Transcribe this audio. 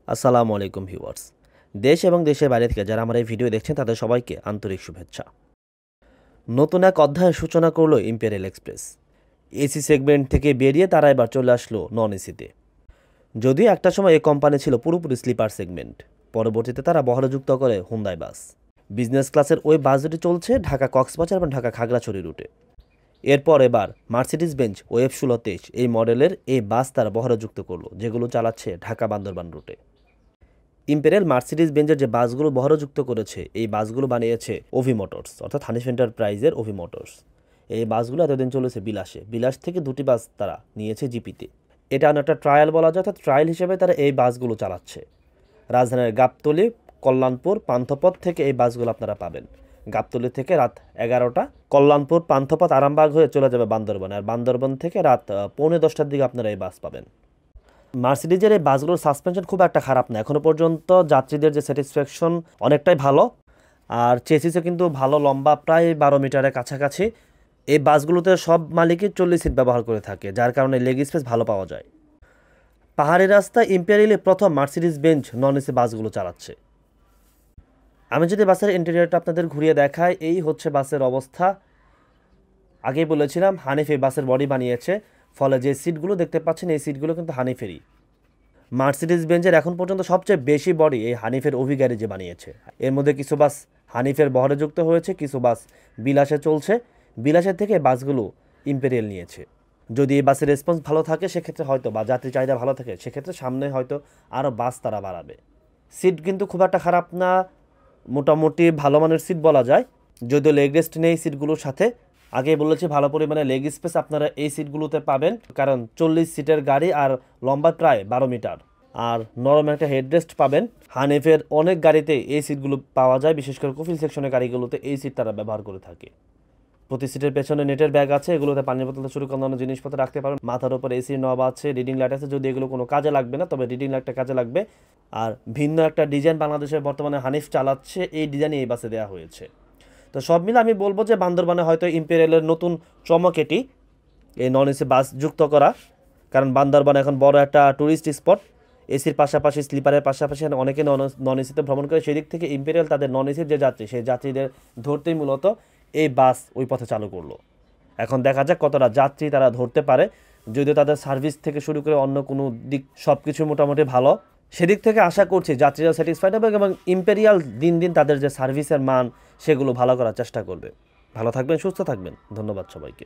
আসসালামু আলাইকুম ভিউয়ার্স। দেশ এবং দেশের বাইরে থেকে যারা আমার এই ভিডিও দেখছেন তাদের সবাইকে আন্তরিক শুভেচ্ছা। নতুন এক অধ্যায়ের সূচনা করলো ইম্পেরিয়াল এক্সপ্রেস। এসি সেগমেন্ট থেকে বেরিয়ে তারা এবার চলে আসলো নন এসিতে। যদিও একটা সময় এই কোম্পানি ছিল পুরোপুরি স্লিপার সেগমেন্ট, পরবর্তীতে তারা বহরযুক্ত করে হুন্দাই বাস। বিজনেস ক্লাসের ওই বাস দুটি চলছে ঢাকা কক্সবাজার এবং ঢাকা খাগড়াছড়ি রুটে। এরপর এবার মার্সিডিজ বেঞ্জ ওয়েব 1623 এই মডেলের এই বাস তারা বহরযুক্ত করলো, যেগুলো চালাচ্ছে ঢাকা বান্দরবান রুটে। ইম্পেরিয়াল মার্সিডিজ বেঞ্জের যে বাসগুলো বহরযুক্ত করেছে এই বাসগুলো বানিয়েছে ওভি মোটরস, অর্থাৎ হানিফ এন্টারপ্রাইজের ওভি মোটরস। এই বাসগুলো এতদিন চলেছে বিলাস থেকে দুটি বাস তারা নিয়েছে জিপিতে। এটা একটা ট্রায়াল বলা যায়, অর্থাৎ ট্রায়াল হিসেবে তারা এই বাসগুলো চালাচ্ছে। রাজধানীর গাবতলী, কল্যাণপুর, পান্থপথ থেকে এই বাসগুলো আপনারা পাবেন। গাবতলী থেকে রাত 11টা, কল্যাণপুর, পান্থপথ, আরামবাগ হয়ে চলে যাবে বান্দরবান, আর বান্দরবান থেকে রাত 10:45টার দিকে আপনারা এই বাস পাবেন। মার্সিডিজের এই বাসগুলোর সাসপেনশন খুব একটা খারাপ না, এখনও পর্যন্ত যাত্রীদের যে স্যাটিসফ্যাকশন অনেকটাই ভালো। আর চেসিসও কিন্তু ভালো, লম্বা, প্রায় 12 মিটারের কাছাকাছি। এই বাসগুলোতে সব মালিকই 40 সিট ব্যবহার করে থাকে, যার কারণে লেগ স্পেস ভালো পাওয়া যায়। পাহাড়ি রাস্তায় ইম্পেরিয়ালে প্রথম মার্সিডিজ বেঞ্জ নন এসি বাসগুলো চালাচ্ছে। আমি যদি বাসের ইন্টেরিয়রটা আপনাদের ঘুরিয়ে দেখাই, এই হচ্ছে বাসের অবস্থা। আগেই বলেছিলাম হানিফ এই বাসের বডি বানিয়েছে, ফলে যে সিটগুলো দেখতে পাচ্ছেন এই সিটগুলো কিন্তু হানিফেরই। মার্সিডিজ বেঞ্জের এখন পর্যন্ত সবচেয়ে বেশি বডি এই হানিফের ওভি গ্যারেজে বানিয়েছে। এর মধ্যে কিছু বাস হানিফের বহরে যুক্ত হয়েছে, কিছু বাস বিলাসে চলছে। বিলাসের থেকে বাসগুলো ইম্পেরিয়াল নিয়েছে। যদি এই বাসের রেসপন্স ভালো থাকে সেক্ষেত্রে হয়তো, বা যাত্রী চাহিদা ভালো থাকে সেক্ষেত্রে সামনে হয়তো আরও বাস তারা বাড়াবে। সিট কিন্তু খুব একটা খারাপ না, মোটামুটি ভালো মানের সিট বলা যায়। যদিও লেগ রেস্ট নেই সিটগুলোর সাথে। আগে বলেছি ভালো পরিমাণে লেগ স্পেস আপনারা এই সিটগুলোতে পাবেন, কারণ 40 সিটের গাড়ি আর লম্বা প্রায় 12 মিটার। আর নরম একটা হেডরেস্ট পাবেন। হানিফের অনেক গাড়িতে এই সিটগুলো পাওয়া যায়, বিশেষ করে কফিল সেকশনের গাড়িগুলোতে এই সিট তারা ব্যবহার করে থাকে। প্রতি সিটের পেছনে নেটের ব্যাগ আছে, এগুলোতে পানির বোতল শুরু করে অন্যান্য জিনিসপত্র রাখতে পারেন। মাথার উপর এসি নব আছে, রিডিং লাইট আছে, যদি এগুলো কোনো কাজে লাগবে না, তবে রিডিং লাইটটা কাজে লাগবে। আর ভিন্ন একটা ডিজাইন বাংলাদেশে বর্তমানে হানিফ চালাচ্ছে, এই ডিজাইনই এই বাসে দেওয়া হয়েছে। তো সব মিলে আমি বলবো যে বান্দরবানে হয়তো ইম্পেরিয়ালের নতুন চমক এটি, এই নন এসি বাস যুক্ত করা। কারণ বান্দরবান এখন বড় একটা ট্যুরিস্ট স্পট। এসির পাশাপাশি, স্লিপারের পাশাপাশি অনেকে নন এসিতে ভ্রমণ করে। সেই দিক থেকে ইম্পেরিয়াল তাদের নন এসির যে যাত্রী, সেই যাত্রীদের ধরতেই মূলত এই বাস ওই পথে চালু করলো। এখন দেখা যাক কতটা যাত্রী তারা ধরতে পারে। যদিও তাদের সার্ভিস থেকে শুরু করে অন্য কোনো দিক সব কিছু মোটামুটি ভালো, সেদিক থেকে আশা করছি যাত্রীরা স্যাটিসফাইড হবে এবং ইম্পেরিয়াল দিন দিন তাদের যে সার্ভিসের মান সেগুলো ভালো করার চেষ্টা করবে। ভালো থাকবেন, সুস্থ থাকবেন, ধন্যবাদ সবাইকে।